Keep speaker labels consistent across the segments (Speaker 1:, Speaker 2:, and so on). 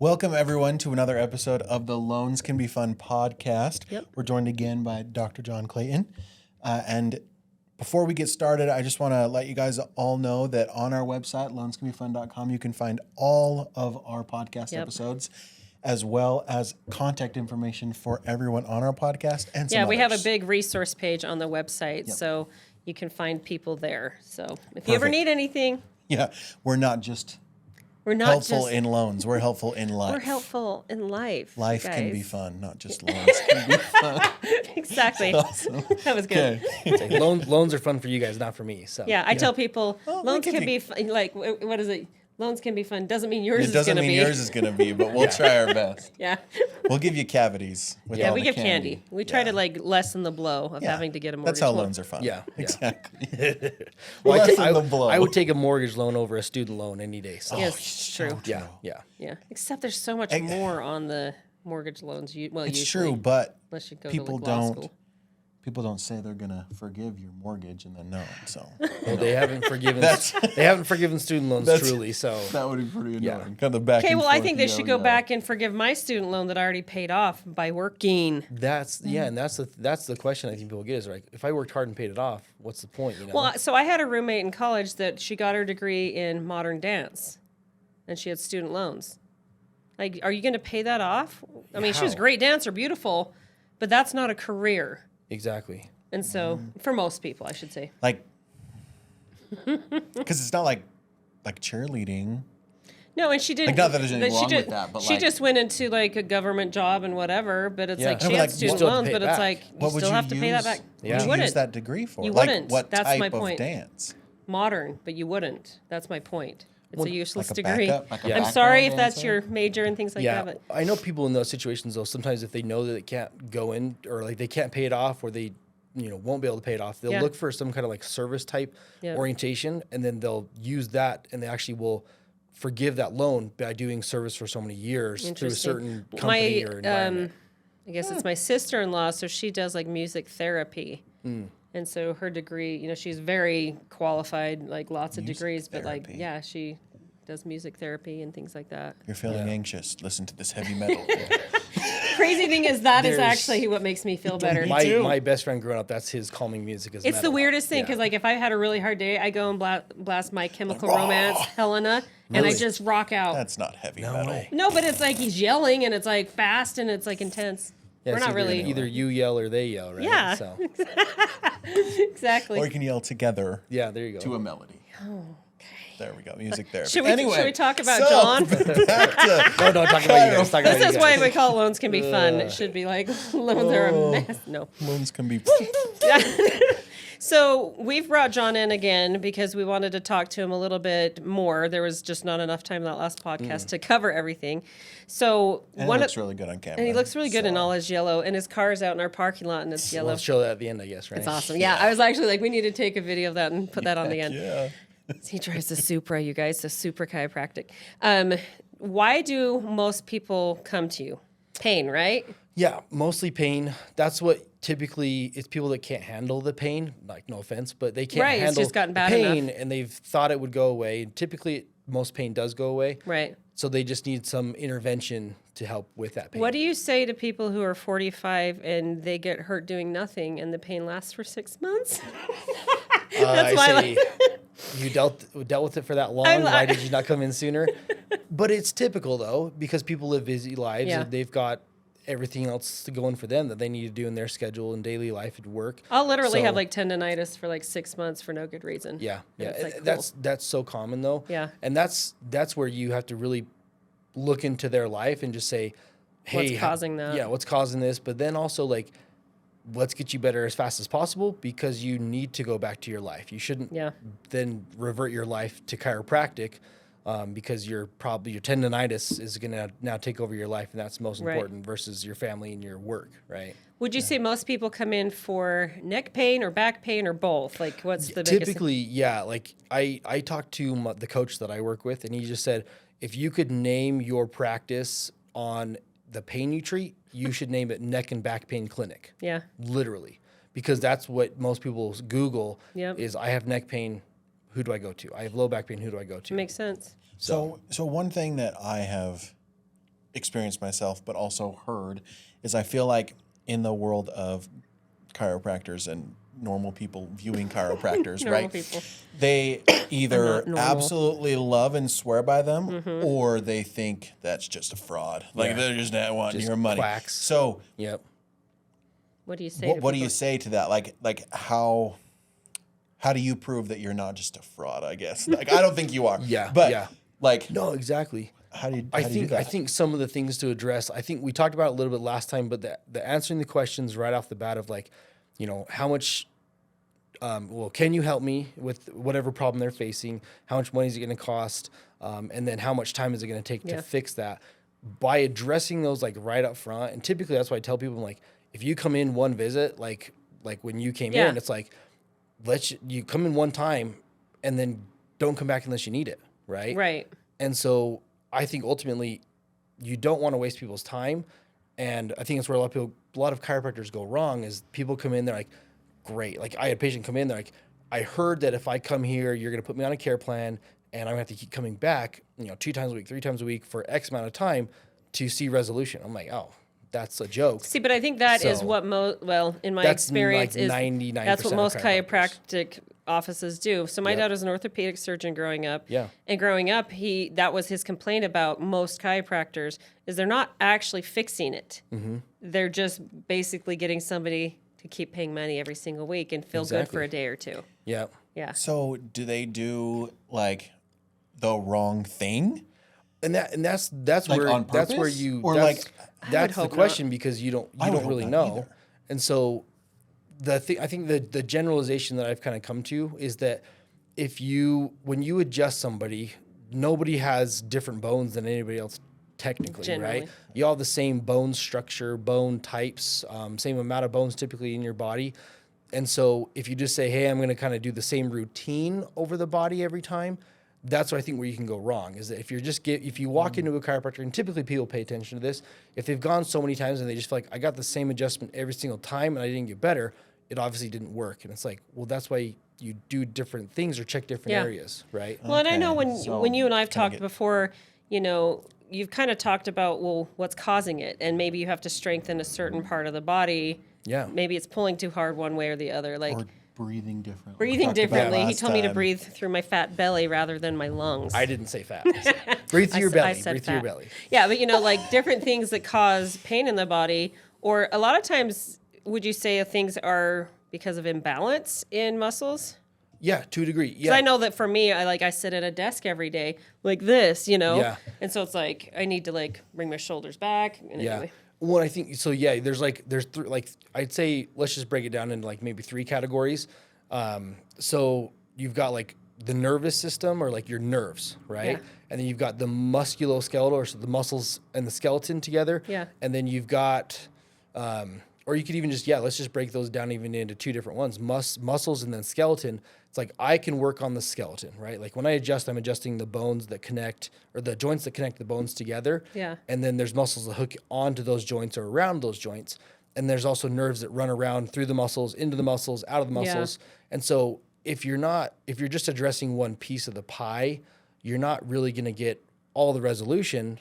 Speaker 1: Welcome, everyone, to another episode of the Loans Can Be Fun podcast.
Speaker 2: Yep.
Speaker 1: We're joined again by Dr. John Clayton. And before we get started, I just want to let you guys all know that on our website, loanscanbefun.com, you can find all of our podcast episodes, as well as contact information for everyone on our podcast and some
Speaker 2: we have a
Speaker 1: others.
Speaker 2: big resource page on the website, so you can find people there. So if you ever need anything,
Speaker 1: we're not just
Speaker 2: we're not
Speaker 1: helpful
Speaker 2: just
Speaker 1: in loans. We're helpful in life.
Speaker 2: we're helpful in life.
Speaker 1: Life
Speaker 2: guys.
Speaker 1: can be fun, not just loans can be fun.
Speaker 2: Exactly.
Speaker 1: Awesome.
Speaker 2: That was good.
Speaker 1: Okay.
Speaker 3: Loans are fun for you guys, not for me. So
Speaker 2: Yeah, I tell people
Speaker 1: Well,
Speaker 2: loans
Speaker 1: they can
Speaker 2: can be fun. Like, what is it? Loans can be fun. Doesn't mean yours
Speaker 1: It
Speaker 2: is going
Speaker 1: doesn't
Speaker 2: to
Speaker 1: mean
Speaker 2: be.
Speaker 1: yours is going to be, but we'll try our best.
Speaker 2: Yeah.
Speaker 1: We'll give you cavities with
Speaker 2: Yeah,
Speaker 1: all
Speaker 2: we
Speaker 1: the
Speaker 2: give candy. We try to like lessen the blow of having to get a mortgage
Speaker 1: That's how
Speaker 2: loan.
Speaker 1: loans are fun.
Speaker 3: Yeah.
Speaker 1: Exactly.
Speaker 3: Well,
Speaker 1: Lessen the blow.
Speaker 3: I would take a mortgage loan over a student loan any day. So
Speaker 2: Yes, it's true.
Speaker 3: yeah.
Speaker 2: Yeah. Except there's so much more on the mortgage loans.
Speaker 1: It's
Speaker 2: usually,
Speaker 1: true, but
Speaker 2: unless you go
Speaker 1: people
Speaker 2: to like law
Speaker 1: don't.
Speaker 2: school.
Speaker 1: People don't say they're gonna forgive your mortgage and then no. So
Speaker 3: Well, they haven't forgiven student loans truly. So
Speaker 1: that would be pretty annoying.
Speaker 3: Yeah.
Speaker 1: Kind of back.
Speaker 2: Okay,
Speaker 1: and
Speaker 2: well, I
Speaker 1: forth,
Speaker 2: think they should go back and forgive my student loan that I already paid off by working.
Speaker 3: that's and that's the question I think people get is like, if I worked hard and paid it off, what's the point? You know?
Speaker 2: Well, so I had a roommate in college that she got her degree in modern dance, and she had student loans. Like, are you going to pay that off? I mean, she was a
Speaker 3: How?
Speaker 2: great dancer, beautiful, but that's not a career.
Speaker 3: Exactly.
Speaker 2: And so, for most people, I should say.
Speaker 1: like, because it's not like cheerleading.
Speaker 2: No, and she didn't.
Speaker 1: Like, not that there's anything
Speaker 2: she
Speaker 1: wrong
Speaker 2: did-
Speaker 1: with that, but
Speaker 2: she
Speaker 1: like-
Speaker 2: just went into like a government job and whatever. But it's
Speaker 3: Yeah.
Speaker 2: like
Speaker 3: No,
Speaker 2: she
Speaker 1: but,
Speaker 2: had
Speaker 1: like,
Speaker 2: student
Speaker 3: still have to
Speaker 2: loans,
Speaker 3: pay
Speaker 2: but
Speaker 3: it
Speaker 2: it's
Speaker 3: back.
Speaker 2: like you
Speaker 1: What would
Speaker 2: still
Speaker 1: you
Speaker 2: have to pay that
Speaker 1: use-
Speaker 2: back.
Speaker 1: What
Speaker 3: Yeah.
Speaker 1: would
Speaker 2: You
Speaker 1: you
Speaker 2: wouldn't.
Speaker 1: use that degree for?
Speaker 2: You
Speaker 1: Like,
Speaker 2: wouldn't.
Speaker 1: what
Speaker 2: That's
Speaker 1: type
Speaker 2: my
Speaker 1: of
Speaker 2: point.
Speaker 1: dance?
Speaker 2: Modern, but you wouldn't. That's my point. It's a useless
Speaker 1: like a
Speaker 2: degree.
Speaker 1: backup- like a
Speaker 2: I'm
Speaker 1: background
Speaker 2: sorry if that's
Speaker 1: dancer?
Speaker 2: your major and things like
Speaker 3: Yeah,
Speaker 2: that. But
Speaker 3: I know people in those situations though. Sometimes if they know that they can't go in or like they can't pay it off or they won't be able to pay it off, they'll
Speaker 2: Yeah.
Speaker 3: look for some kind of like service type
Speaker 2: Yeah.
Speaker 3: orientation, and then they'll use that, and they actually will forgive that loan by doing service for so many years through a
Speaker 2: Interesting.
Speaker 3: certain company or environment.
Speaker 2: I guess it's my sister-in-law, so she does like music therapy. And so her degree, she's very qualified, like lots of
Speaker 1: Music
Speaker 2: degrees, but like,
Speaker 1: therapy.
Speaker 2: yeah, she does music therapy and things like that.
Speaker 1: You're feeling anxious. Listen to this heavy metal.
Speaker 2: Crazy thing is that is
Speaker 3: There's-
Speaker 2: actually what makes me feel better.
Speaker 3: My best friend growing up, that's his calming music. Is
Speaker 2: It's the
Speaker 3: metal.
Speaker 2: weirdest thing
Speaker 3: Yeah.
Speaker 2: because, like, if I had a really hard day, I go and blast My Chemical Romance, Helena, and I
Speaker 3: Really?
Speaker 2: just rock out.
Speaker 1: That's not heavy metal.
Speaker 3: way.
Speaker 2: No, but it's like he's yelling and it's like fast and it's like intense.
Speaker 3: Yeah,
Speaker 2: We're
Speaker 3: it's
Speaker 2: not really
Speaker 3: either you yell or they yell, right?
Speaker 2: Yeah.
Speaker 3: So
Speaker 2: exactly.
Speaker 1: Or you can yell together
Speaker 3: yeah, there you go.
Speaker 1: to a melody. There we go. Music therapy.
Speaker 2: Should we talk about John?
Speaker 1: back to
Speaker 3: No, don't talk about you guys. Talk about
Speaker 2: This
Speaker 3: you
Speaker 2: is why
Speaker 3: guys.
Speaker 2: we call loans can be fun. It should be like loans are a mess. No.
Speaker 1: loans can be.
Speaker 2: So we've brought John in again because we wanted to talk to him a little bit more. There was just not enough time in that last podcast to cover everything. So
Speaker 1: And it looks really good on camera.
Speaker 2: and he looks really good in
Speaker 1: so-
Speaker 2: all his yellow, and his car's out in our parking lot and it's yellow.
Speaker 3: We'll show that at the end, I guess, right?
Speaker 2: It's awesome. Yeah, I was actually like, we need to take a video of that and put that on the end.
Speaker 1: Yeah.
Speaker 2: He drives the Supra, you guys, the Supra Chiropractic. Why do most people come to you? Pain, right?
Speaker 3: Yeah, mostly pain. That's what typically it's people that can't handle the pain. Like, no offense, but they can't
Speaker 2: Right, it's
Speaker 3: handle
Speaker 2: just gotten
Speaker 3: the
Speaker 2: bad
Speaker 3: pain,
Speaker 2: enough.
Speaker 3: and they've thought it would go away. And typically, most pain does go away.
Speaker 2: Right.
Speaker 3: So they just need some intervention to help with that pain.
Speaker 2: What do you say to people who are 45 and they get hurt doing nothing and the pain lasts for 6 months?
Speaker 3: I
Speaker 2: my
Speaker 3: say, you dealt with it for that long. Why did you not come in sooner? But it's typical though, because people live busy lives.
Speaker 2: Yeah.
Speaker 3: And they've got everything else going for them that they need to do in their schedule and daily life and work.
Speaker 2: I'll literally
Speaker 3: So-
Speaker 2: have like tendonitis for like 6 months for no good reason.
Speaker 3: Yeah, yeah.
Speaker 2: It's like,
Speaker 3: That's so common though.
Speaker 2: Yeah.
Speaker 3: And that's where you have to really look into their life and just say, hey,
Speaker 2: What's causing that?
Speaker 3: Yeah, what's causing this? But then also like, let's get you better as fast as possible because you need to go back to your life. You shouldn't
Speaker 2: Yeah.
Speaker 3: then revert your life to chiropractic because your tendonitis is going to now take over your life, and that's most
Speaker 2: Right.
Speaker 3: important versus your family and your work, right?
Speaker 2: Would you say most people come in for neck pain or back pain or both? Like, what's the biggest?
Speaker 3: Typically, yeah. Like I talked to the coach that I work with, and he just said, if you could name your practice on the pain you treat, you should name it Neck and Back Pain Clinic.
Speaker 2: Yeah.
Speaker 3: Literally, because that's what most people Google
Speaker 2: Yep.
Speaker 3: is. I have neck pain. Who do I go to? I have low back pain. Who do I go to?
Speaker 2: Makes sense.
Speaker 1: So one thing that I have experienced myself, but also heard, is I feel like in the world of chiropractors and normal people viewing chiropractors,
Speaker 2: Normal
Speaker 1: right?
Speaker 2: people.
Speaker 1: They either
Speaker 2: not normal.
Speaker 1: absolutely love and swear by them, or they think that's just a fraud. Like
Speaker 3: Yeah.
Speaker 1: they're just not wanting
Speaker 3: Just
Speaker 1: your money.
Speaker 3: quacks.
Speaker 1: So
Speaker 3: Yep.
Speaker 2: What do you say?
Speaker 1: what do you
Speaker 2: people?
Speaker 1: say to that? Like how do you prove that you're not just a fraud? I guess. Like I don't think you are.
Speaker 3: Yeah,
Speaker 1: But
Speaker 3: yeah.
Speaker 1: like
Speaker 3: No, exactly.
Speaker 1: how do you?
Speaker 3: I
Speaker 1: how do you do
Speaker 3: think
Speaker 1: that?
Speaker 3: I think some of the things to address. I think we talked about it a little bit last time, but the answering the questions right off the bat of like, you know, how much. Well, can you help me with whatever problem they're facing? How much money is it going to cost? And then how much time is it going to take
Speaker 2: Yeah.
Speaker 3: to fix that? By addressing those like right up front, and typically that's why I tell people I'm like, if you come in one visit, like when you came
Speaker 2: Yeah.
Speaker 3: in, it's like you come in one time and then don't come back unless you need it, right?
Speaker 2: Right.
Speaker 3: And so I think ultimately you don't want to waste people's time. And I think that's where a lot of chiropractors go wrong is people come in, they're like, great. Like I had a patient come in, they're like, I heard that if I come here, you're going to put me on a care plan and I'm going to have to keep coming back, 2 times a week, 3 times a week for X amount of time to see resolution. I'm like, oh, that's a joke.
Speaker 2: See, but I think that is
Speaker 3: So,
Speaker 2: what in my
Speaker 3: that's
Speaker 2: experience
Speaker 3: like
Speaker 2: is
Speaker 3: 99%
Speaker 2: that's what
Speaker 3: of
Speaker 2: most
Speaker 3: chiropractors.
Speaker 2: chiropractic offices do. So my
Speaker 3: Yep.
Speaker 2: dad was an orthopedic surgeon growing up.
Speaker 3: Yeah.
Speaker 2: And growing up, that was his complaint about most chiropractors is they're not actually fixing it.
Speaker 3: Mm-hmm.
Speaker 2: They're just basically getting somebody to keep paying money every single week and feel good for
Speaker 3: Exactly.
Speaker 2: a day or two.
Speaker 3: Yeah.
Speaker 2: Yeah.
Speaker 1: So do they do like the wrong thing?
Speaker 3: And that's
Speaker 1: Like
Speaker 3: where
Speaker 1: on
Speaker 3: that's where
Speaker 1: purpose?
Speaker 3: you
Speaker 1: Or
Speaker 3: that's,
Speaker 1: like-
Speaker 3: that's the
Speaker 2: hope not.
Speaker 3: question because you
Speaker 1: I would
Speaker 3: don't
Speaker 1: hope
Speaker 3: really
Speaker 1: not
Speaker 3: know.
Speaker 1: either.
Speaker 3: And so I think the generalization that I've kind of come to is that when you adjust somebody, nobody has different bones than anybody else technically,
Speaker 2: Generally.
Speaker 3: right? You all have the same bone structure, bone types, same amount of bones typically in your body. And so if you just say, hey, I'm going to kind of do the same routine over the body every time, that's what I think where you can go wrong is that if you walk into a chiropractor, and typically people pay attention to this, if they've gone so many times and they just feel like I got the same adjustment every single time and I didn't get better, it obviously didn't work. And it's like, well, that's why you do different things or check different
Speaker 2: Yeah.
Speaker 3: areas, right?
Speaker 2: Well, and I know
Speaker 1: Okay,
Speaker 2: when
Speaker 1: so
Speaker 2: you and I've
Speaker 1: kinda
Speaker 2: talked
Speaker 1: get-
Speaker 2: before, you've kind of talked about, well, what's causing it? And maybe you have to strengthen a certain part of the body.
Speaker 3: Yeah.
Speaker 2: Maybe it's pulling too hard one way or the other. Like
Speaker 1: Or breathing differently.
Speaker 2: breathing
Speaker 1: Talked about
Speaker 2: differently. He
Speaker 1: last
Speaker 2: told me to
Speaker 1: time.
Speaker 2: breathe through my fat belly rather than my lungs.
Speaker 3: I didn't say fat. Breathe through your
Speaker 2: I
Speaker 3: belly.
Speaker 2: said
Speaker 3: Breathe through your
Speaker 2: fat.
Speaker 3: belly.
Speaker 2: Yeah, but like different things that cause pain in the body, or a lot of times, would you say things are because of imbalance in muscles?
Speaker 3: Yeah, to a degree.
Speaker 2: Because
Speaker 3: Yeah.
Speaker 2: I know that for me, I sit at a desk every day like this,
Speaker 3: Yeah.
Speaker 2: and so it's like I need to bring my shoulders back. And
Speaker 3: Yeah.
Speaker 2: anyway.
Speaker 3: Well, I think so. Yeah, there's I'd say let's just break it down into maybe 3 categories. So you've got the nervous system or your nerves, right?
Speaker 2: Yeah.
Speaker 3: And then you've got the musculoskeletal, or so the muscles and the skeleton together.
Speaker 2: Yeah.
Speaker 3: And then you've got, or you could even let's just break those down even into 2 different ones: muscles and then skeleton. It's like I can work on the skeleton, right? Like when I adjust, I'm adjusting the bones that connect, or the joints that connect the bones together.
Speaker 2: Yeah.
Speaker 3: And then there's muscles that hook onto those joints or around those joints. And there's also nerves that run around through the muscles, into the muscles, out of the muscles. And so if you're just addressing one piece of the pie, you're not really going to get all the resolution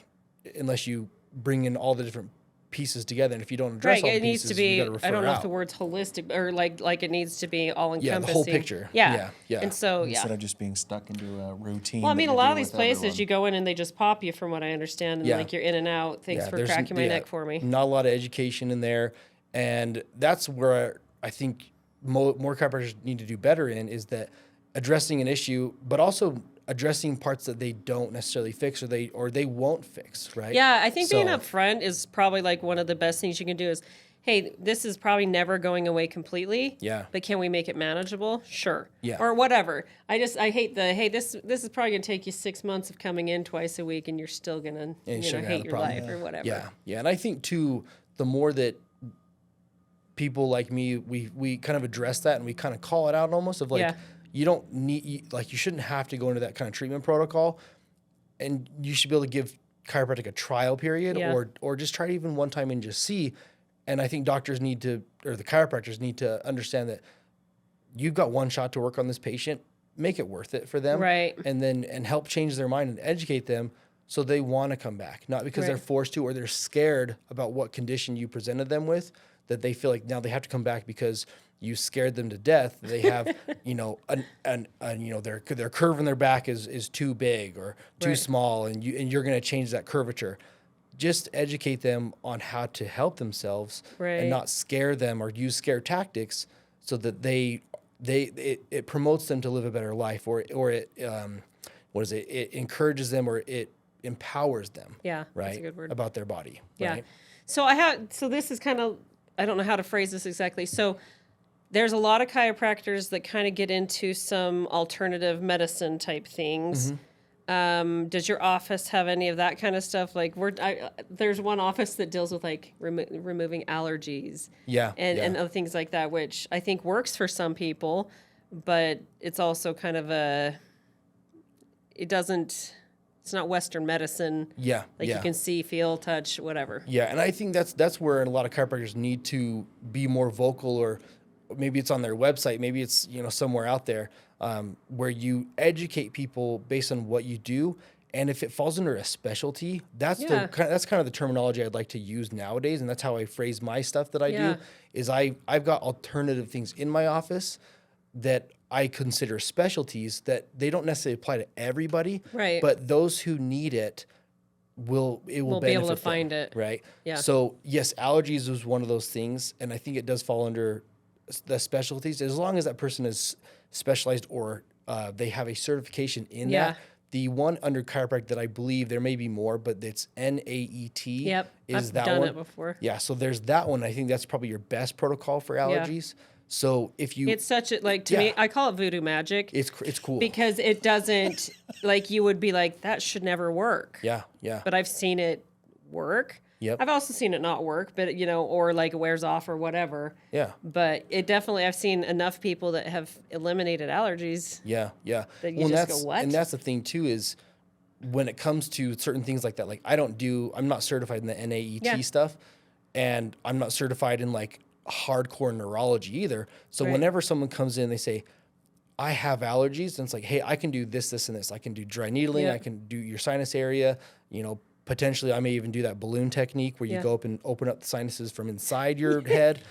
Speaker 3: unless you bring in all the different pieces together. And if you don't address
Speaker 2: Right,
Speaker 3: all the
Speaker 2: it needs
Speaker 3: pieces,
Speaker 2: to be.
Speaker 3: you got to refer
Speaker 2: I don't know
Speaker 3: out.
Speaker 2: if the word's holistic or like it needs to be all encompassing.
Speaker 3: Yeah, the whole picture.
Speaker 2: Yeah,
Speaker 3: Yeah.
Speaker 2: And so
Speaker 1: Instead of just being stuck into a routine.
Speaker 2: Well, I
Speaker 1: that
Speaker 2: mean,
Speaker 1: you
Speaker 2: a lot
Speaker 1: do
Speaker 2: of these
Speaker 1: with
Speaker 2: places
Speaker 1: everyone.
Speaker 2: you go in and they just pop you, from what I understand, and
Speaker 3: Yeah.
Speaker 2: you're in and out. Thanks for
Speaker 3: there's
Speaker 2: cracking my neck for me.
Speaker 3: Not a lot of education in there, and that's where I think more chiropractors need to do better in is that addressing an issue, but also addressing parts that they don't necessarily fix or they won't fix, right?
Speaker 2: Yeah, I think being
Speaker 3: So-
Speaker 2: upfront is probably one of the best things you can do. Is, hey, this is probably never going away completely.
Speaker 3: Yeah.
Speaker 2: But can we make it manageable? Sure.
Speaker 3: Yeah.
Speaker 2: Or whatever. I hate this is probably gonna take you 6 months of coming in twice a week, and you're still gonna
Speaker 3: you're still gonna have
Speaker 2: hate
Speaker 3: the
Speaker 2: your
Speaker 3: problem.
Speaker 2: life or whatever.
Speaker 3: Yeah, and I think too, the more that people like me, we kind of address that and we kind of call it out almost of
Speaker 2: Yeah.
Speaker 3: you don't need you shouldn't have to go into that kind of treatment protocol, and you should be able to give chiropractic a trial period
Speaker 2: Yeah.
Speaker 3: or just try it even one time and just see. And I think doctors need to, or the chiropractors need to understand that you've got one shot to work on this patient, make it worth it for them.
Speaker 2: Right.
Speaker 3: And help change their mind and educate them So they want to come back, not because they're forced to or they're scared about what condition you presented them with, that they feel like now they have to come back because you scared them to death. They have, you know, their curve in their back is too big or too small, and you're going to change that curvature. Just educate them on how to help themselves and not scare them or use scare tactics, so that it promotes them to live a better life, or it it encourages them, or it empowers them.
Speaker 2: Yeah,
Speaker 3: right.
Speaker 2: That's a good word.
Speaker 3: About their body.
Speaker 2: Yeah.
Speaker 3: Right?
Speaker 2: So this is kind of, I don't know how to phrase this exactly. So there's a lot of chiropractors that kind of get into some alternative medicine type things. Does your office have any of that kind of stuff? Like there's one office that deals with like removing allergies, and other things like that, which I think works for some people, but it's also kind of it's not Western medicine.
Speaker 3: Yeah.
Speaker 2: You can see, feel, touch, whatever.
Speaker 3: Yeah, and I think that's where a lot of chiropractors need to be more vocal, or maybe it's on their website, maybe it's, you know, somewhere out there, where you educate people based on what you do. And if it falls under a specialty, that's kind of the terminology I'd like to use nowadays, and that's how I phrase my stuff that I do. Is I've got alternative things in my office that I consider specialties that they don't necessarily apply to everybody,
Speaker 2: right?
Speaker 3: But those who need it will
Speaker 2: be able to find it,
Speaker 3: right?
Speaker 2: Yeah.
Speaker 3: So yes, allergies was one of those things, and I think it does fall under the specialties, as long as that person is specialized or they have a certification in that. The one under chiropractic that I believe, there may be more, but it's NAET.
Speaker 2: Yep,
Speaker 3: I've
Speaker 2: done it before.
Speaker 3: Yeah, so there's that one. I think that's probably your best protocol for allergies. So if you,
Speaker 2: it's such a, like, to me, I call it voodoo magic.
Speaker 3: It's cool
Speaker 2: because it doesn't, like, you would be like, that should never work.
Speaker 3: Yeah.
Speaker 2: But I've seen it work.
Speaker 3: Yep.
Speaker 2: I've also seen it not work, but, you know, or like it wears off or whatever.
Speaker 3: Yeah.
Speaker 2: But it definitely, I've seen enough people that have eliminated allergies.
Speaker 3: Yeah.
Speaker 2: That you just go, what?
Speaker 3: And that's the thing too, is when it comes to certain things like that, like I'm not certified in the NAET stuff, and I'm not certified in like hardcore neurology either. So whenever someone comes in, they say, I have allergies, and it's like, hey, I can do this, this, and this. I can do dry needling. I can do your sinus area. You know, potentially I may even do that balloon technique where you go up and open up the sinuses from inside your head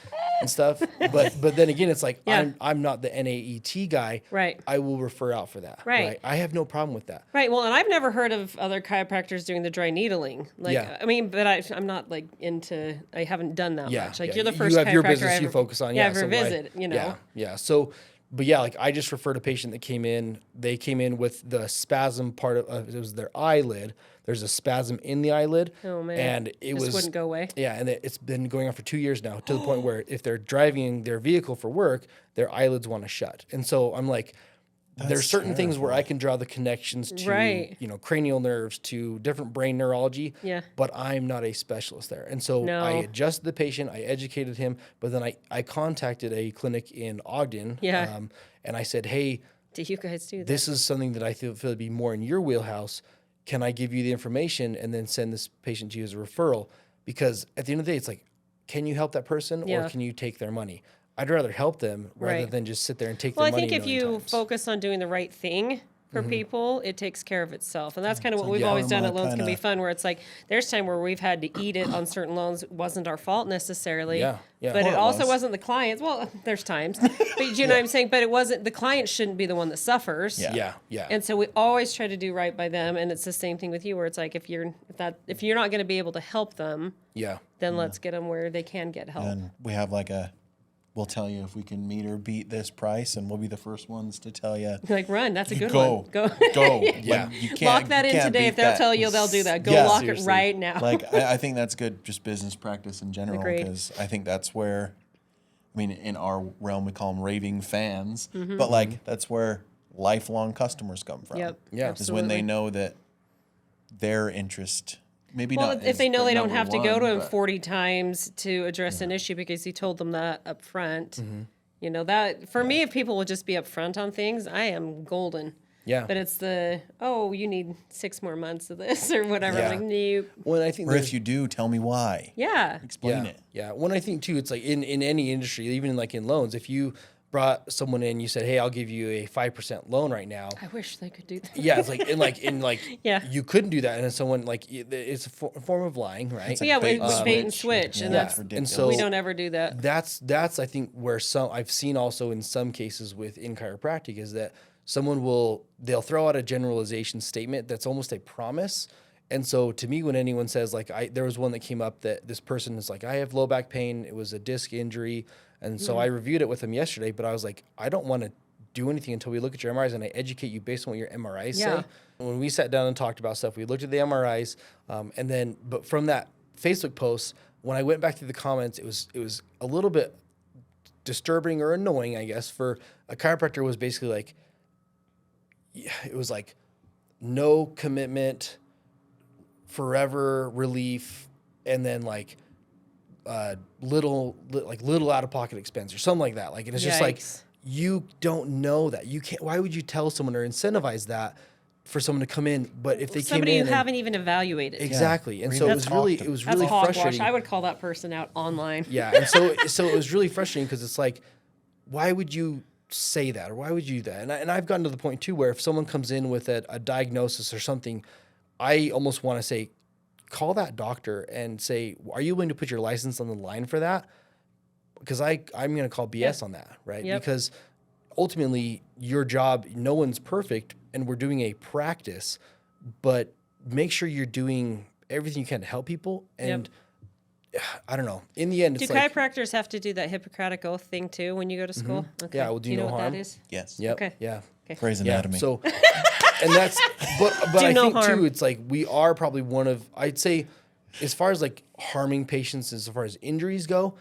Speaker 3: and stuff. But then again, it's like, I'm not the NAET guy.
Speaker 2: Right.
Speaker 3: I will refer out for that. Right. I have no problem with that.
Speaker 2: Right. Well, and I've never heard of other chiropractors doing the dry needling. Like, I mean, but I'm not like I haven't done that much. Like, you're the first
Speaker 3: you have
Speaker 2: chiropractor
Speaker 3: your business
Speaker 2: I ever,
Speaker 3: you focus on.
Speaker 2: ever visit, you know.
Speaker 3: Yeah. So, but yeah, like I just referred a patient that came in. They came in with the spasm part of it was their eyelid. There's a spasm in the eyelid.
Speaker 2: Oh man!
Speaker 3: And it
Speaker 2: wouldn't go away.
Speaker 3: Yeah, and it's been going on for 2 years now, to the point where if they're driving their vehicle for work, their eyelids want to shut. And so I'm like, there's certain things where I can draw the connections to, you know, cranial nerves, to different brain neurology.
Speaker 2: Yeah.
Speaker 3: But I'm not a specialist there. And so I adjusted the patient, I educated him, but then I contacted a clinic in Ogden.
Speaker 2: Yeah.
Speaker 3: And I said, hey,
Speaker 2: do you guys do that?
Speaker 3: This is something that I feel would be more in your wheelhouse. Can I give you the information and then send this patient to you as a referral? Because at the end of the day, it's like, can you help that person or can you take their money? I'd rather help them rather than just sit there and take their money.
Speaker 2: Well, I think if you focus on doing the right thing for people, it takes care of itself. And that's kind of what we've always done at Loans Can Be Fun, where it's like, there's time where we've had to eat it on certain loans. It wasn't our fault necessarily. But it also wasn't the client's. Well, there's times. But you know what I'm saying? But it wasn't, the client shouldn't be the one that suffers.
Speaker 3: Yeah.
Speaker 2: And so we always try to do right by them. And it's the same thing with you, where it's like, if you're not going to be able to help them, then let's get them where they can get help.
Speaker 1: And we have like we'll tell you if we can meet or beat this price, and we'll be the first ones to tell you.
Speaker 2: Like, run, that's a good
Speaker 1: one. Go.
Speaker 2: Yeah.
Speaker 1: You can't,
Speaker 2: lock that in today. If they'll tell you, they'll do that. Go lock it right now.
Speaker 1: Like, I think that's good, just business practice in general, because I think that's where, I mean, in our realm, we call them raving fans, but like, that's where lifelong customers come from.
Speaker 2: Yep.
Speaker 3: Yeah.
Speaker 1: Is when they know that their interest, maybe
Speaker 2: well,
Speaker 1: not.
Speaker 2: If they know they don't
Speaker 1: number
Speaker 2: have to go to him
Speaker 1: but
Speaker 2: 40 times to address an issue because he told them that up front. You know, that for me, if people will just be upfront on things, I am golden.
Speaker 3: Yeah.
Speaker 2: But it's you need 6 more months of this or whatever.
Speaker 3: Yeah.
Speaker 2: Like, nope.
Speaker 3: Well, I think
Speaker 1: or if you do, tell me why.
Speaker 2: Yeah.
Speaker 1: Explain it.
Speaker 3: Yeah. When I think too, it's like in any industry, even like in loans, if you brought someone in, you said, hey, I'll give you a 5% loan right now.
Speaker 2: I wish they could do that.
Speaker 3: Yeah, it's like
Speaker 2: Yeah.
Speaker 3: you couldn't do that, and then someone it's a form of lying, right?
Speaker 1: It's a
Speaker 2: Yeah,
Speaker 1: bait
Speaker 2: with
Speaker 1: and
Speaker 2: bait and
Speaker 1: switch.
Speaker 2: switch,
Speaker 1: Yeah,
Speaker 2: and
Speaker 1: that's
Speaker 2: that's
Speaker 1: ridiculous.
Speaker 3: And so
Speaker 2: we don't ever do that.
Speaker 3: That's I think where I've seen also in some cases within chiropractic is that they'll throw out a generalization statement that's almost a promise. And so to me, when anyone says like there was one that came up that this person is like, I have low back pain, it was a disc injury, and so I reviewed it with them yesterday, but I was like, I don't want to do anything until we look at your MRIs and I educate you based on what your MRIs say. When we sat down and talked about stuff, we looked at the MRIs, but from that Facebook post, when I went back through the comments, it was a little bit disturbing or annoying, I guess, for a chiropractor was basically like, it was like no commitment, forever relief, and then like little out of pocket expense or something like that. Like, and it's just like, you don't know that. You can't. Why would you tell someone or incentivize that for someone to come in? But if they
Speaker 2: somebody
Speaker 3: came in
Speaker 2: you haven't even evaluated.
Speaker 3: Exactly. And so
Speaker 1: That's
Speaker 3: it was
Speaker 2: That's
Speaker 3: really
Speaker 2: hogwash.
Speaker 3: frustrating.
Speaker 2: I would call that person out online.
Speaker 3: Yeah. And so it was really frustrating because it's like, why would you say that? Or why would you do that? And I've gotten to the point too, where if someone comes in with a diagnosis or something, I almost want to say, call that doctor and say, are you willing to put your license on the line for that? Because I'm going to call BS on that, right?
Speaker 2: Yep.
Speaker 3: Because ultimately your job, no one's perfect and we're doing a practice, but make sure you're doing everything you can to help people. And I don't know, in the end,
Speaker 2: Do
Speaker 3: it's like,
Speaker 2: chiropractors have to do that Hippocratic Oath thing too when you go to school? Okay.
Speaker 3: Yeah, well, do you know
Speaker 2: what
Speaker 3: harm?
Speaker 2: that is?
Speaker 1: Yes.
Speaker 3: yep,
Speaker 2: Okay.
Speaker 3: yeah.
Speaker 1: Grey's
Speaker 3: Yeah,
Speaker 1: Anatomy.
Speaker 3: so, and that's, but
Speaker 2: Do
Speaker 3: I
Speaker 2: no
Speaker 3: think
Speaker 2: harm.
Speaker 3: too, it's like, we are probably one of, I'd say, as far as like harming patients, as far as injuries go,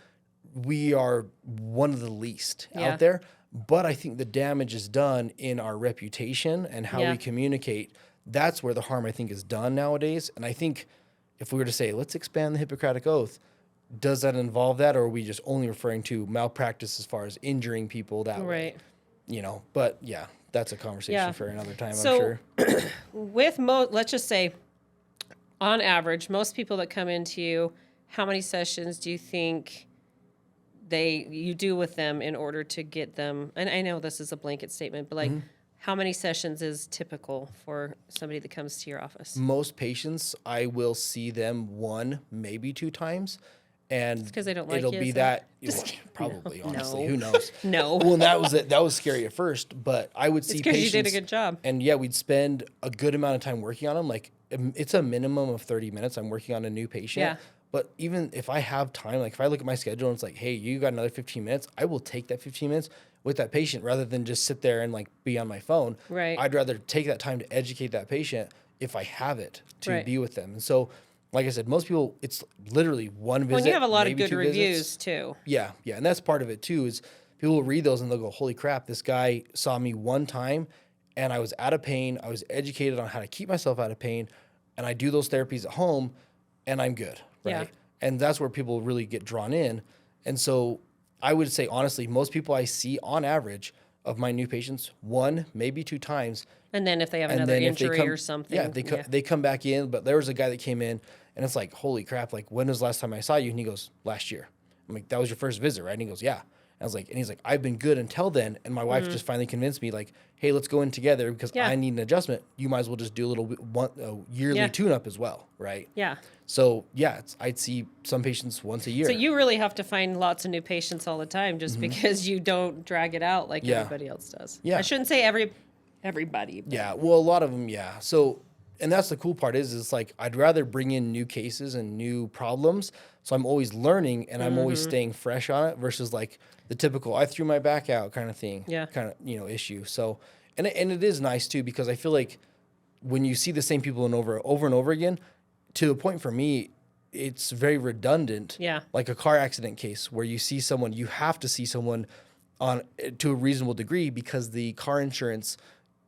Speaker 3: we are one of the least
Speaker 2: Yeah.
Speaker 3: out there. But I think the damage is done in our reputation and how
Speaker 2: Yeah.
Speaker 3: we communicate. That's where the harm, I think, is done nowadays. And I think if we were to say, let's expand the Hippocratic Oath, does that involve that? Or are we just only referring to malpractice as far as injuring people that way?
Speaker 2: Right.
Speaker 3: You know, but yeah, that's a conversation
Speaker 2: Yeah.
Speaker 3: for another time,
Speaker 2: So-
Speaker 3: I'm sure.
Speaker 2: With let's just say, on average, most people that come into you, how many sessions do you think you do with them in order to get them? And I know this is a blanket statement, but like, how many sessions is typical for somebody that comes to your office?
Speaker 3: Most patients, I will see them 1, maybe 2 times. And
Speaker 2: It's 'cause they don't like
Speaker 3: it'll
Speaker 2: you,
Speaker 3: be
Speaker 2: so-
Speaker 3: that
Speaker 2: Just kidding.
Speaker 3: probably,
Speaker 2: No.
Speaker 3: honestly,
Speaker 2: No.
Speaker 3: who knows?
Speaker 2: No.
Speaker 3: Well, and that was scary at first, but I would see
Speaker 2: It's because
Speaker 3: patients.
Speaker 2: you did a good job.
Speaker 3: And yeah, we'd spend a good amount of time working on them. Like it's a minimum of 30 minutes. I'm working on a new patient.
Speaker 2: Yeah.
Speaker 3: But even if I have time, like if I look at my schedule and it's like, hey, you got another 15 minutes, I will take that 15 minutes with that patient rather than just sit there and like be on my phone.
Speaker 2: Right.
Speaker 3: I'd rather take that time to educate that patient if I have it to
Speaker 2: Right.
Speaker 3: be with them. And so, like I said, most people, it's literally one visit.
Speaker 2: Well, and you have a lot of
Speaker 3: maybe
Speaker 2: good
Speaker 3: 2
Speaker 2: reviews
Speaker 3: visits.
Speaker 2: too.
Speaker 3: Yeah, yeah, and that's part of it too. Is people will read those and they'll go, "Holy crap! This guy saw me one time, and I was out of pain. I was educated on how to keep myself out of pain, and I do those therapies at home, and I'm good." Right,
Speaker 2: Yeah.
Speaker 3: and that's where people really get drawn in. And so, I would say honestly, most people I see on average of my new patients 1, maybe 2 times.
Speaker 2: And then if they have
Speaker 3: And
Speaker 2: another
Speaker 3: then if they
Speaker 2: injury
Speaker 3: come,
Speaker 2: or something.
Speaker 3: yeah, they come back in. But there was a guy that came in, and it's like, holy crap! Like, when was the last time I saw you? And he goes, last year. I'm like, that was your first visit, right? And he goes, yeah. And I was like, and he's like, I've been good until then. And my wife just finally convinced me, like, hey, let's go in together because
Speaker 2: Yeah.
Speaker 3: I need an adjustment. You might as well just do a yearly
Speaker 2: Yeah.
Speaker 3: tune-up as well, right?
Speaker 2: Yeah.
Speaker 3: So yeah, I'd see some patients once a year.
Speaker 2: So you really have to find lots of new patients all the time just because you don't drag it out like
Speaker 3: Yeah.
Speaker 2: everybody else does.
Speaker 3: Yeah.
Speaker 2: I shouldn't say everybody. But
Speaker 3: Yeah, well, a lot of them, yeah. So, and that's the cool part is it's like I'd rather bring in new cases and new problems, so I'm always learning and I'm always staying fresh on it versus like the typical I threw my back out kind of thing,
Speaker 2: Yeah.
Speaker 3: kind of issue. So, and it is nice too because I feel like when you see the same people over and over again, to a point for me, it's very redundant.
Speaker 2: Yeah.
Speaker 3: Like a car accident case where you see someone, you have to see someone on to a reasonable degree because the car insurance,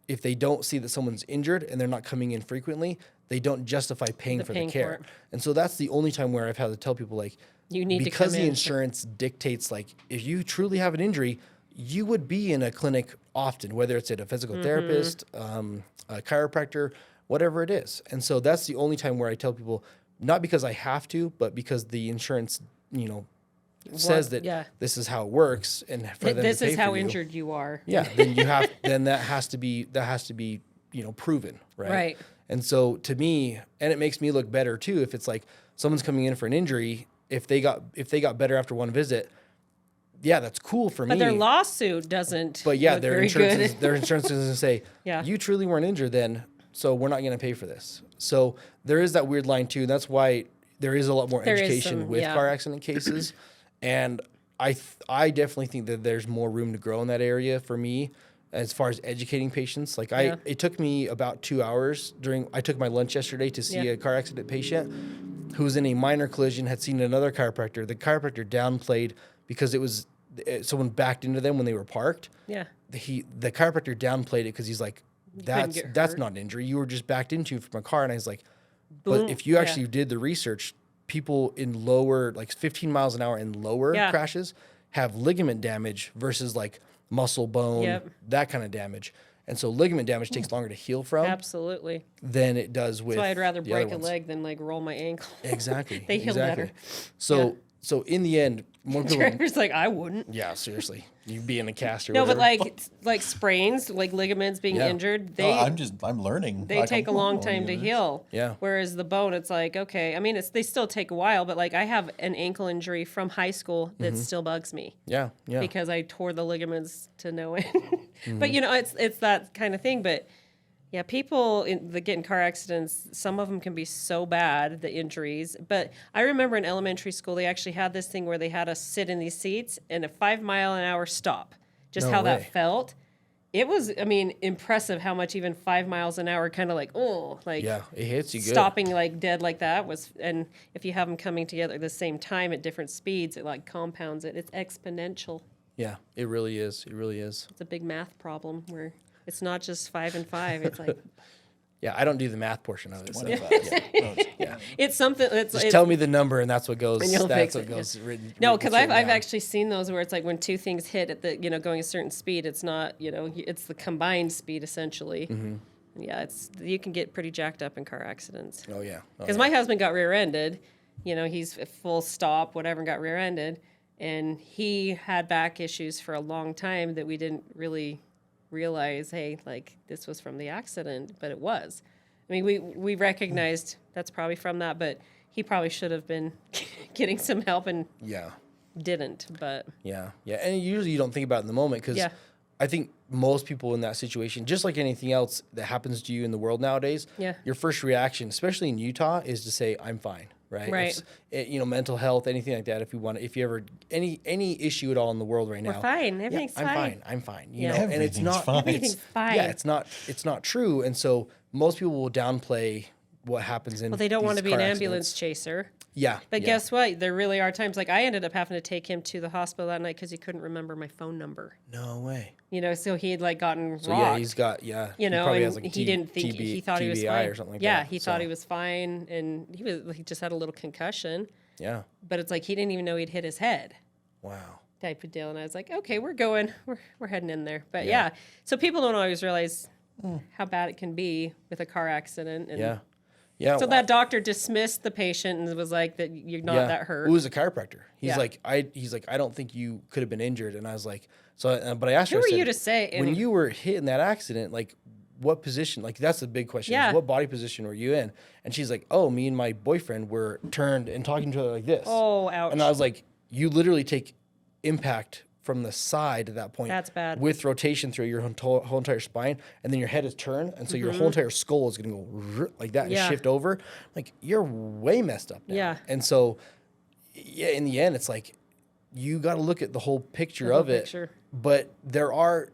Speaker 3: if they don't see that someone's injured and they're not coming in frequently, they don't justify paying for the
Speaker 2: paying for
Speaker 3: care.
Speaker 2: it.
Speaker 3: And so that's the only time where I've had to tell people like,
Speaker 2: You need to
Speaker 3: because
Speaker 2: come
Speaker 3: the
Speaker 2: in.
Speaker 3: insurance dictates like if you truly have an injury, you would be in a clinic often, whether it's at a physical
Speaker 2: Mm-hmm.
Speaker 3: therapist, a chiropractor, whatever it is. And so that's the only time where I tell people, not because I have to, but because the insurance, says that this is how it works, and for them
Speaker 2: This
Speaker 3: to pay
Speaker 2: is how
Speaker 3: for you,
Speaker 2: injured you are.
Speaker 3: yeah, then that has to be proven, right?
Speaker 2: Right.
Speaker 3: And so to me, and it makes me look better too if it's like someone's coming in for an injury, if they got better after one visit, yeah, that's cool for me.
Speaker 2: But their lawsuit doesn't.
Speaker 3: But yeah,
Speaker 2: look
Speaker 3: their
Speaker 2: very
Speaker 3: insurance
Speaker 2: good.
Speaker 3: is, their insurance is going to say,
Speaker 2: Yeah.
Speaker 3: you truly weren't injured then, so we're not going to pay for this. So there is that weird line too, and that's why there is a lot more
Speaker 2: There is
Speaker 3: education
Speaker 2: some,
Speaker 3: with
Speaker 2: yeah.
Speaker 3: car accident cases, and I definitely think that there's more room to grow in that area for me as far as educating patients. Like it took me about 2 hours I took my lunch yesterday to see a car accident patient who was in a minor collision, had seen another chiropractor. The chiropractor downplayed because it was someone backed into them when they were parked.
Speaker 2: Yeah.
Speaker 3: The chiropractor downplayed it because he's like, that's
Speaker 2: hurt.
Speaker 3: not an injury. You were just backed into from a car. And I was like,
Speaker 2: Boom.
Speaker 3: but if you actually did the research, people in lower, like 15 miles an hour and lower crashes have ligament damage versus like muscle, bone, that kind of damage. And so ligament damage takes longer to heal from
Speaker 2: Absolutely.
Speaker 3: than it does with
Speaker 2: So I'd rather
Speaker 3: the other
Speaker 2: break a
Speaker 3: ones.
Speaker 2: leg than like roll my ankle.
Speaker 3: Exactly.
Speaker 2: They heal better.
Speaker 3: So in the end, more people.
Speaker 2: Trevor's like, I wouldn't.
Speaker 3: Yeah, seriously, you'd be in a cast or
Speaker 2: No,
Speaker 3: whatever.
Speaker 2: but like sprains, like ligaments being injured,
Speaker 1: I'm learning.
Speaker 2: they take a long time to heal.
Speaker 3: Yeah.
Speaker 2: Whereas the bone, it's like, okay, I mean, they still take a while, but like I have an ankle injury from high school that still bugs me.
Speaker 3: Yeah.
Speaker 2: Because I tore the ligaments to no end. But it's that kind of thing. But yeah, people that get in car accidents, some of them can be so bad, the injuries. But I remember in elementary school, they actually had this thing where they had us sit in these seats and a 5-mile-an-hour stop. Just
Speaker 3: No
Speaker 2: how
Speaker 3: way.
Speaker 2: that felt. It was, I mean, impressive how much even 5 miles an hour kind of like,
Speaker 3: Yeah, it hits you good.
Speaker 2: stopping like dead like that was, and if you have them coming together at the same time at different speeds, it like compounds it. It's exponential.
Speaker 3: Yeah, it really is. It really is.
Speaker 2: It's a big math problem where it's not just 5 and 5. It's like
Speaker 3: Yeah, I don't do the math portion of it. So, yeah.
Speaker 2: it's something.
Speaker 3: Just tell me the number, and that's what goes.
Speaker 2: And you'll
Speaker 3: That's
Speaker 2: fix
Speaker 3: what
Speaker 2: it,
Speaker 3: goes.
Speaker 2: No, because I've actually seen those where it's like when two things hit at the going a certain speed, it's not it's the combined speed essentially. And yeah, you can get pretty jacked up in car accidents.
Speaker 3: Oh yeah.
Speaker 2: Because my husband got rear-ended. He's a full stop, whatever, and got rear-ended, and he had back issues for a long time that we didn't really realize, hey, like this was from the accident, but it was. I mean, we recognized that's probably from that, but he probably should have been getting some help and didn't. But
Speaker 3: yeah, and usually you don't think about it in the moment because I think most people in that situation, just like anything else that happens to you in the world nowadays, your first reaction, especially in Utah, is to say, "I'm fine." Right. Mental health, anything like that. If you ever any issue at all in the world right now,
Speaker 2: we're fine. Everything's fine.
Speaker 3: I'm fine.
Speaker 1: And it's not fine.
Speaker 2: Everything's fine.
Speaker 3: Yeah, it's not true. And so most people will downplay what happens in.
Speaker 2: Well, they don't want to be an
Speaker 3: car
Speaker 2: ambulance
Speaker 3: accidents.
Speaker 2: chaser.
Speaker 3: Yeah.
Speaker 2: But guess what? There really are times, like I ended up having to take him to the hospital that night because he couldn't remember my phone number.
Speaker 3: No way.
Speaker 2: So he had like gotten rocked.
Speaker 3: Yeah, he's got he probably has like
Speaker 2: he didn't think he thought he was
Speaker 3: TBI
Speaker 2: fine
Speaker 3: or something like
Speaker 2: yeah,
Speaker 3: that.
Speaker 2: he thought he was fine, and he just had a little concussion.
Speaker 3: Yeah.
Speaker 2: But it's like he didn't even know he'd hit his head.
Speaker 3: Wow.
Speaker 2: Type of deal, and I was like, okay, we're going, we're heading in there. But yeah, so people don't always realize how bad it can be with a car accident. And
Speaker 3: Yeah.
Speaker 2: So that doctor dismissed the patient and was like, "That you're not that hurt."
Speaker 3: It was a chiropractor. He's
Speaker 2: Yeah.
Speaker 3: like, I don't think you could have been injured. And I was like, but I asked her,
Speaker 2: Who
Speaker 3: I
Speaker 2: are
Speaker 3: said,
Speaker 2: you to say?
Speaker 3: when you were hit in that accident, like what position? Like that's the big question.
Speaker 2: Yeah.
Speaker 3: Is what body position were you in? And she's like, oh, me and my boyfriend were turned and talking to each other like this.
Speaker 2: Oh, ouch.
Speaker 3: And I was like, you literally take impact from the side at that point.
Speaker 2: That's bad.
Speaker 3: With rotation through your whole entire spine, and then your head is turned, and so your whole entire skull is going to go like that and shift over. Like you're way messed up now.
Speaker 2: Yeah.
Speaker 3: And so, in the end, it's like you got to look at the whole picture of it. But there are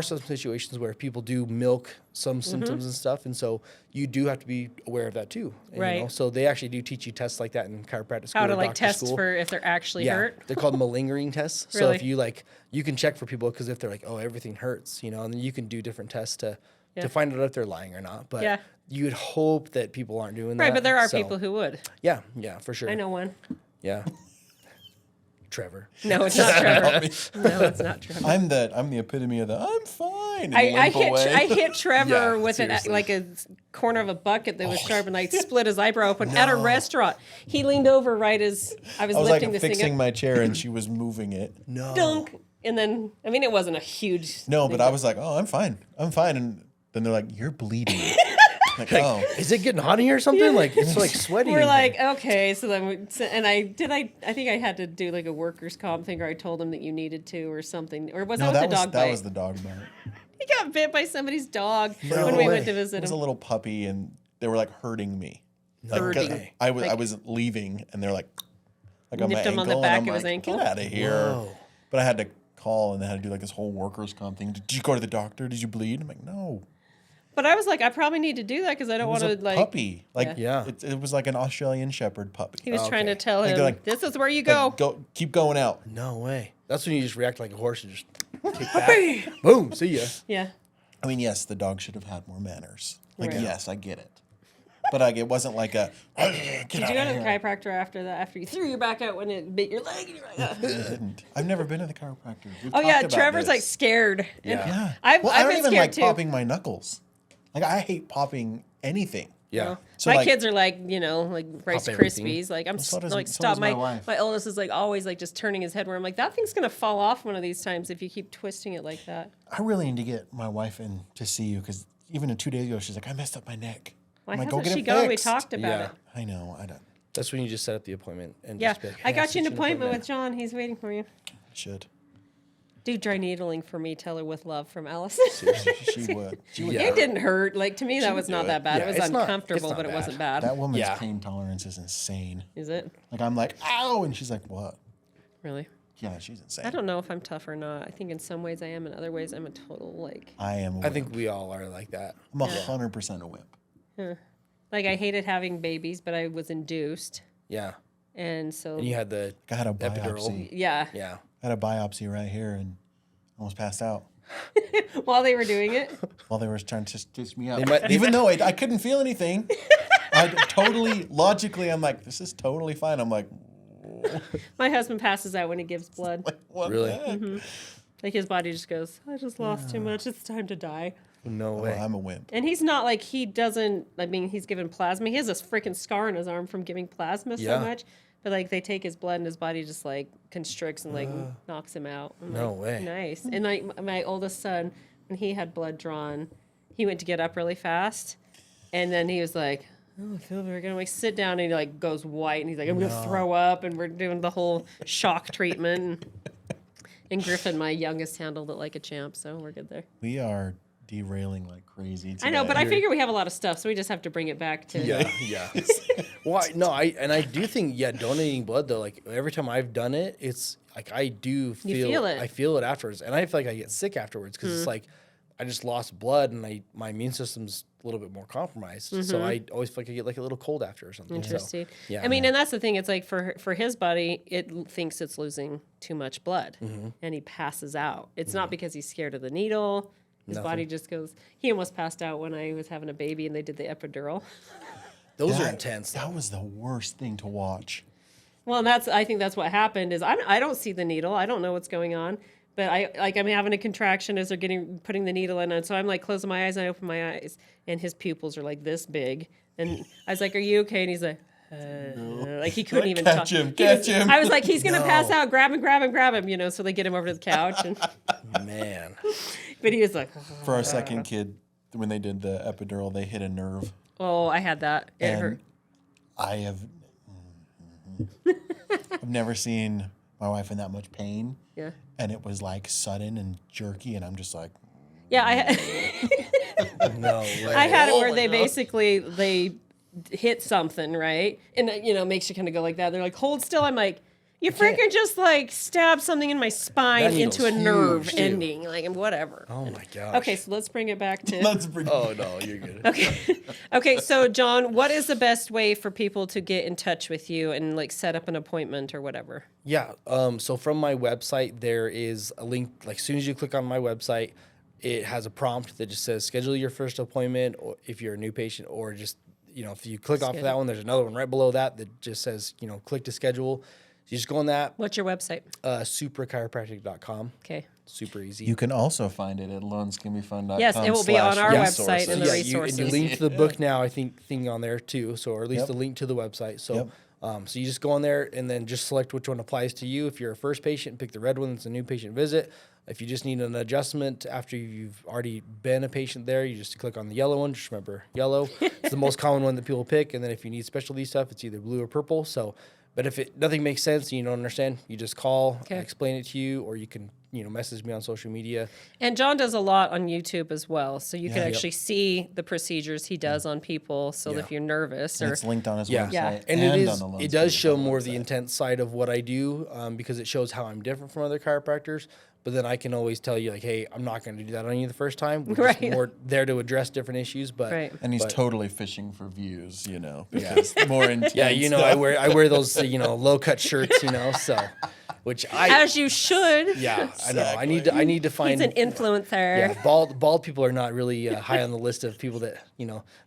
Speaker 3: some situations where people do milk some symptoms and stuff, and so you do have to be aware of that too. And,
Speaker 2: Right.
Speaker 3: So they actually do teach you tests like that in chiropractic school.
Speaker 2: How to
Speaker 3: or
Speaker 2: like
Speaker 3: doctor
Speaker 2: test
Speaker 3: school.
Speaker 2: for if they're actually hurt.
Speaker 3: They're called malingering tests. So
Speaker 2: Really?
Speaker 3: if you you can check for people because if they're like, oh, everything hurts, and then you can do different tests to find out if they're lying or not. But you would hope that people aren't doing that.
Speaker 2: Right, but there are people who would.
Speaker 3: Yeah, for sure.
Speaker 2: I know one.
Speaker 3: Yeah. Trevor.
Speaker 2: No, it's not Trevor. No, it's not Trevor.
Speaker 1: I'm the epitome of the I'm fine. And
Speaker 2: I
Speaker 1: limp away.
Speaker 2: hit Trevor
Speaker 3: Yeah,
Speaker 2: with
Speaker 3: seriously.
Speaker 2: like a corner of a bucket that was sharp, and I split his eyebrow open at a restaurant. He leaned over right as I was
Speaker 1: I was
Speaker 2: lifting
Speaker 1: like
Speaker 2: this
Speaker 1: fixing
Speaker 2: thing up.
Speaker 1: my chair and she was moving it.
Speaker 3: No.
Speaker 2: Dunk. And then, I mean, it wasn't a huge.
Speaker 1: No,
Speaker 2: thing,
Speaker 1: but I was like, oh, I'm fine. And then they're like, you're bleeding. Like, oh.
Speaker 3: Is it getting hot in here or something? Like, it's like sweaty.
Speaker 2: We're
Speaker 3: in
Speaker 2: like,
Speaker 3: here.
Speaker 2: okay. So then, I think I had to do like a workers' comp thing, or I told him that you needed to, or something, or was
Speaker 1: No,
Speaker 2: that the dog bite?
Speaker 1: that was the dog bite.
Speaker 2: He got bit by somebody's dog
Speaker 1: No
Speaker 2: when we
Speaker 1: way.
Speaker 2: went to
Speaker 1: It
Speaker 2: visit
Speaker 1: was a
Speaker 2: him.
Speaker 1: little puppy, and they were like hurting me. Like, 'cause
Speaker 2: Hurting.
Speaker 1: I
Speaker 2: Like-
Speaker 1: was leaving, and they're like on my
Speaker 2: Nipped him
Speaker 1: ankle,
Speaker 2: on the
Speaker 1: and
Speaker 2: back
Speaker 1: I'm
Speaker 2: of his
Speaker 1: like,
Speaker 2: ankle?
Speaker 1: Get out of here!
Speaker 3: Whoa.
Speaker 1: But I had to call, and they had to do like this whole workers' comp thing. Did you go to the doctor? Did you bleed? I'm like, no.
Speaker 2: But I was like, I probably need to do that because I don't
Speaker 1: It was
Speaker 2: want to
Speaker 1: a
Speaker 2: like.
Speaker 1: puppy. Like,
Speaker 3: Yeah.
Speaker 1: it was like an Australian Shepherd puppy.
Speaker 2: He was trying to
Speaker 3: Okay.
Speaker 2: tell
Speaker 1: Like,
Speaker 2: him,
Speaker 1: they're like-
Speaker 2: this is where you
Speaker 1: Like,
Speaker 2: go.
Speaker 1: keep going out.
Speaker 3: No way. That's when you just react like a horse and just kick back. Boom. See ya.
Speaker 2: Yeah.
Speaker 1: I mean, yes, the dog should have had more manners. Like,
Speaker 2: Right.
Speaker 1: yes, I get it. But like, it wasn't like a. Get
Speaker 2: Did you go to the chiropractor after that? After you threw your back out when it bit your leg? And you're like, "Ugh."
Speaker 1: I didn't. I've never been to the chiropractor. We've
Speaker 2: Oh yeah,
Speaker 1: talked about
Speaker 2: Trevor's
Speaker 1: this.
Speaker 2: like scared. And
Speaker 3: Yeah.
Speaker 1: Yeah.
Speaker 2: I've
Speaker 1: Well, I don't
Speaker 2: been
Speaker 1: even
Speaker 2: scared
Speaker 1: like
Speaker 2: too.
Speaker 1: popping my knuckles. Like, I hate popping anything.
Speaker 3: Yeah.
Speaker 1: So,
Speaker 2: my
Speaker 1: like-
Speaker 2: kids are like, like Rice
Speaker 3: everything.
Speaker 2: Krispies. Like I'm
Speaker 1: so does-
Speaker 2: like
Speaker 1: so
Speaker 2: stop.
Speaker 1: does my wife.
Speaker 2: My oldest is like always like just turning his head where I'm like, that thing's gonna fall off one of these times if you keep twisting it like that.
Speaker 1: I really need to get my wife in to see you because even 2 days ago, she's like, I messed up my neck.
Speaker 2: Why
Speaker 1: I'm like, go
Speaker 2: hasn't
Speaker 1: get
Speaker 2: she
Speaker 1: it
Speaker 2: gone? We
Speaker 1: fixed.
Speaker 2: talked about
Speaker 3: Yeah.
Speaker 2: it.
Speaker 1: I know. I don't.
Speaker 3: That's when you just set up the appointment and
Speaker 2: Yeah,
Speaker 3: just be like,
Speaker 2: I
Speaker 3: "Hey,
Speaker 2: got you
Speaker 3: set
Speaker 2: an appointment with John. He's waiting for you.
Speaker 1: I should.
Speaker 2: Do dry needling for me. Tell her with love from Alice.
Speaker 1: She would. She would.
Speaker 3: Yeah.
Speaker 2: It didn't hurt. Like to me, that
Speaker 1: would
Speaker 2: was
Speaker 1: do
Speaker 2: not
Speaker 1: it.
Speaker 2: that bad.
Speaker 3: Yeah,
Speaker 2: it was
Speaker 3: it's not-
Speaker 2: uncomfortable,
Speaker 3: it's not
Speaker 2: but it
Speaker 3: bad.
Speaker 2: wasn't bad.
Speaker 1: That woman's
Speaker 3: Yeah.
Speaker 1: pain tolerance is insane.
Speaker 2: Is it
Speaker 1: Like, I'm like, ow, and she's like, what?
Speaker 2: really?
Speaker 1: Yeah, she's insane.
Speaker 2: I don't know if I'm tough or not. I think in some ways I am. In other ways, I'm a total like.
Speaker 1: I am.
Speaker 3: I think we all are like that.
Speaker 1: I'm 100% a wimp.
Speaker 2: Like I hated having babies, but I was induced,
Speaker 3: Yeah.
Speaker 2: and so
Speaker 3: And you had the
Speaker 1: I had a
Speaker 3: epidural.
Speaker 1: biopsy.
Speaker 2: yeah.
Speaker 3: Yeah.
Speaker 1: I had a biopsy right here and almost passed out
Speaker 2: While they were doing it,
Speaker 1: while they were trying to stitch me up.
Speaker 3: might-
Speaker 1: Even though I couldn't feel anything, I totally, logically, I'm like, this is totally fine. I'm like,
Speaker 2: my husband passes out when he gives blood.
Speaker 1: what
Speaker 3: Really?
Speaker 1: the heck?
Speaker 2: Like his body just goes, I just lost too much. It's time to die.
Speaker 3: No
Speaker 1: Oh,
Speaker 3: way.
Speaker 1: I'm a wimp.
Speaker 2: And he's not like he doesn't. I mean, he's given plasma. He has this freaking scar on his arm from giving plasma
Speaker 3: Yeah.
Speaker 2: so much. But like they take his blood and his body just like constricts and like knocks him out. I'm
Speaker 3: No
Speaker 2: like,
Speaker 3: way.
Speaker 2: Nice. And like my oldest son, when he had blood drawn, he went to get up really fast, and then he was like, "Oh, I feel very good." I'm like, "Sit down," and he like goes white, and he's like, "I'm gonna throw up," and we're doing the whole shock treatment. And Griffin, my youngest, handled it like a champ, so we're good there.
Speaker 1: We are derailing like crazy today.
Speaker 2: I know, but I figure we have a lot of stuff, so we just have to bring it back to.
Speaker 3: Yeah, yeah. Well, I do think donating blood though, like every time I've done it, it's like I do
Speaker 2: feel it.
Speaker 3: I feel it afterwards, and I feel like I get sick afterwards because it's like I just lost blood and my immune system's a little bit more compromised, so I always feel like I get like a little cold after or something. So,
Speaker 2: Interesting.
Speaker 3: yeah.
Speaker 2: I mean, and that's the thing. It's like for his body, it thinks it's losing too much blood, and he passes out. It's not because he's scared of the needle. His body just goes. He almost passed out when I was having a baby, and they did the epidural.
Speaker 3: those are intense.
Speaker 1: That was the worst thing to watch.
Speaker 2: Well, and I think that's what happened. Is I don't see the needle. I don't know what's going on. But I'm having a contraction as they're putting the needle in, and so I'm like closing my eyes and I open my eyes, and his pupils are like this big, and I was like, "Are you okay?" And he's like, like he couldn't even
Speaker 1: Catch
Speaker 2: talk.
Speaker 1: him,
Speaker 2: He was-
Speaker 1: catch him.
Speaker 2: I was like, "He's gonna
Speaker 3: No.
Speaker 2: pass out! Grab him!" So they get him over to the couch, and
Speaker 3: Man,
Speaker 2: but he was like,
Speaker 1: For our second kid, when they did the epidural, they hit a nerve.
Speaker 2: "Oh, I had that. It
Speaker 1: And
Speaker 2: hurt."
Speaker 1: I have I've never seen my wife in that much pain.
Speaker 2: Yeah,
Speaker 1: And it was like sudden and jerky, and I'm just like,
Speaker 2: yeah.
Speaker 3: no way.
Speaker 2: I had it
Speaker 1: Oh
Speaker 2: where
Speaker 1: my
Speaker 2: they
Speaker 1: God.
Speaker 2: basically they hit something, right? And makes you kind of go like that. They're like, hold still. I'm like, you freaking just like stabbed something in my spine
Speaker 3: That
Speaker 2: into a
Speaker 3: needle's
Speaker 2: nerve
Speaker 3: huge, too.
Speaker 2: ending, like whatever.
Speaker 3: Oh my gosh.
Speaker 2: Okay, so let's bring it back to.
Speaker 1: let's bring
Speaker 3: Oh no, you're good.
Speaker 2: Okay, so John, what is the best way for people to get in touch with you and like set up an appointment or whatever?
Speaker 3: Yeah. So from my website, there is a link. Like, as soon as you click on my website, it has a prompt that just says schedule your first appointment, or if you're a new patient, or just if you click off of that one, there's another one right below that just says click to schedule. you just go on that,
Speaker 2: What's your website?
Speaker 3: suprachiropractic.com.
Speaker 2: Okay.
Speaker 3: Super easy.
Speaker 1: You can also find it at loanscanbefun.com.
Speaker 2: Yes, it will be on our website in the
Speaker 3: You,
Speaker 2: resources.
Speaker 3: and you link to the book now, I think, thing on there too. So, or at least
Speaker 1: Yep.
Speaker 3: the link to the website. So,
Speaker 1: Yep.
Speaker 3: so you just go on there and then just select which one applies to you. If you're a first patient, pick the red one. It's a new patient visit. If you just need an adjustment after you've already been a patient there, you just click on the yellow one. Just remember yellow. It's the most common one that people pick. And then if you need specialty stuff, it's either blue or purple. So, but if nothing makes sense and you don't understand, you just call, I explain it to you, or you can, message me on social media.
Speaker 2: And John does a lot on YouTube as well. So you can actually see the procedures he does on people. So if you're nervous
Speaker 1: And
Speaker 2: or
Speaker 1: it's linked on his
Speaker 3: Yeah.
Speaker 1: website.
Speaker 2: Yeah.
Speaker 3: And
Speaker 1: on the
Speaker 3: it does show
Speaker 1: LoanScanBeFun
Speaker 3: more of the
Speaker 1: website.
Speaker 3: intense side of what I do, because it shows how I'm different from other chiropractors. But then I can always tell you, like, hey, I'm not going to do that on you the first time. We're just
Speaker 2: Right.
Speaker 3: more there to address different issues. But
Speaker 2: Right.
Speaker 1: And he's
Speaker 3: but-
Speaker 1: totally fishing for views, because more intense.
Speaker 3: yeah, I wear those low cut shirts, so which
Speaker 2: as you should.
Speaker 3: yeah, I know. I need to find.
Speaker 2: He's an influencer.
Speaker 3: Yeah, bald people are not really high on the list of people that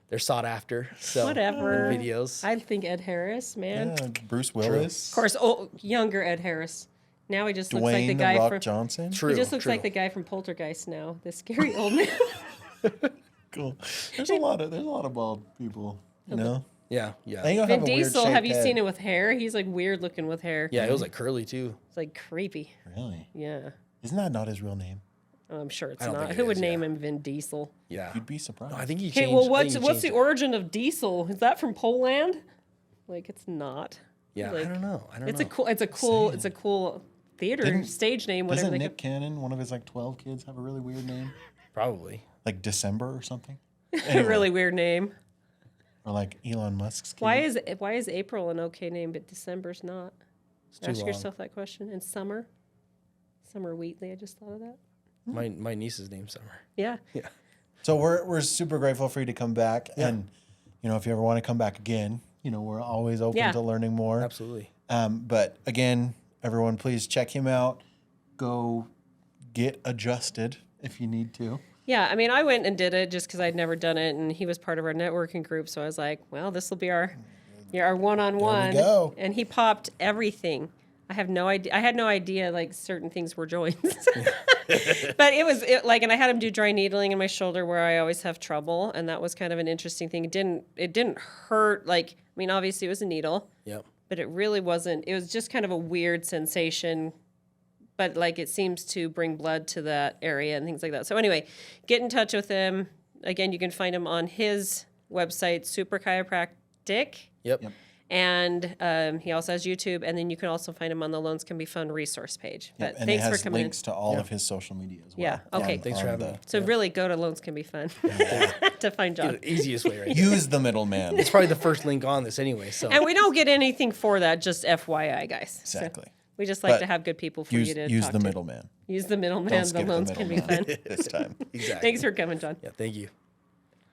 Speaker 3: they're sought after. So
Speaker 2: Whatever.
Speaker 3: in videos.
Speaker 2: I think Ed Harris, man.
Speaker 1: Yeah, Bruce Willis.
Speaker 2: Of course, younger Ed Harris. Now he just looks like
Speaker 1: Dwayne
Speaker 2: the
Speaker 1: The
Speaker 2: guy
Speaker 1: Rock
Speaker 2: from
Speaker 1: Johnson.
Speaker 3: True.
Speaker 2: He just looks
Speaker 3: true.
Speaker 2: like the guy from Poltergeist now. The scary old man.
Speaker 1: Cool. There's a lot of bald people,
Speaker 3: Yeah.
Speaker 1: I think he'll
Speaker 2: Vin
Speaker 1: have a weird
Speaker 2: Diesel, have you
Speaker 1: shaped
Speaker 2: seen
Speaker 1: head.
Speaker 2: it with hair? He's like weird looking with hair.
Speaker 3: Yeah, it was like curly too.
Speaker 2: It's like creepy.
Speaker 1: Really?
Speaker 2: Yeah.
Speaker 1: Isn't that not his real name?
Speaker 2: I'm sure it's
Speaker 3: don't
Speaker 2: not.
Speaker 3: think it
Speaker 2: Who would
Speaker 3: is,
Speaker 2: name
Speaker 3: yeah.
Speaker 2: him Vin Diesel?
Speaker 3: Yeah.
Speaker 1: You'd be surprised.
Speaker 3: I think he
Speaker 2: Okay,
Speaker 3: changed.
Speaker 2: well,
Speaker 3: I think he
Speaker 2: what's
Speaker 3: changed
Speaker 2: the
Speaker 3: it.
Speaker 2: origin of Diesel? Is that from Poland? Like, it's not.
Speaker 3: Yeah,
Speaker 2: like,
Speaker 3: I don't know.
Speaker 2: It's a cool theater stage name. Whatever
Speaker 1: Doesn't
Speaker 2: they
Speaker 1: Nick Cannon, one of his 12 kids, have a really weird name?
Speaker 3: Probably.
Speaker 1: Like December or something?
Speaker 2: a really weird name.
Speaker 1: Or like Elon Musk's kid.
Speaker 2: Why is April an okay name but December's not?
Speaker 3: too
Speaker 2: Ask
Speaker 3: long.
Speaker 2: yourself that question. And Summer Wheatley. I just thought of that.
Speaker 3: My niece's name's Summer.
Speaker 2: Yeah.
Speaker 3: Yeah.
Speaker 1: So we're super grateful for you to come back. And, if you ever want to come back again, we're always open to learning more.
Speaker 3: Absolutely.
Speaker 1: But again, everyone, please check him out. Go get adjusted if you need to.
Speaker 2: Yeah, I mean, I went and did it just because I'd never done it, and he was part of our networking group. So I was like, well, this will be our one-on-one.
Speaker 1: There we go.
Speaker 2: And he popped everything. I have no idea. I had no idea like certain things were joints. But and I had him do dry needling in my shoulder where I always have trouble, and that was kind of an interesting thing. It didn't hurt. Obviously it was a needle,
Speaker 3: Yep.
Speaker 2: but it really wasn't. It was just kind of a weird sensation. But it seems to bring blood to that area and things like that. So anyway, get in touch with him. Again, you can find him on his website, Supra Chiropractic.
Speaker 3: Yep.
Speaker 2: And he also has YouTube. And then you can also find him on the Loans Can Be Fun resource page. But
Speaker 1: And
Speaker 2: thanks
Speaker 1: it has
Speaker 2: for coming
Speaker 1: links to all of his social media as well.
Speaker 2: Yeah, okay.
Speaker 3: Thanks for having me.
Speaker 2: So really go to Loans Can Be Fun to find John.
Speaker 3: The easiest way, right? there.
Speaker 1: Use the middleman.
Speaker 3: It's probably the first link on this anyway. So
Speaker 2: And we don't get anything for that, just FYI, guys. So
Speaker 1: Exactly.
Speaker 2: we just like
Speaker 1: But
Speaker 2: to have good people for
Speaker 1: Use
Speaker 2: you to
Speaker 1: use
Speaker 2: talk
Speaker 1: the
Speaker 2: to.
Speaker 1: middleman.
Speaker 2: Use the middleman.
Speaker 1: Don't
Speaker 2: The
Speaker 1: skip
Speaker 2: Loans
Speaker 1: the
Speaker 2: Can Be
Speaker 1: middleman
Speaker 2: Fun.
Speaker 1: this time.
Speaker 3: exactly.
Speaker 2: Thanks for coming, John.
Speaker 3: Yeah. Thank you.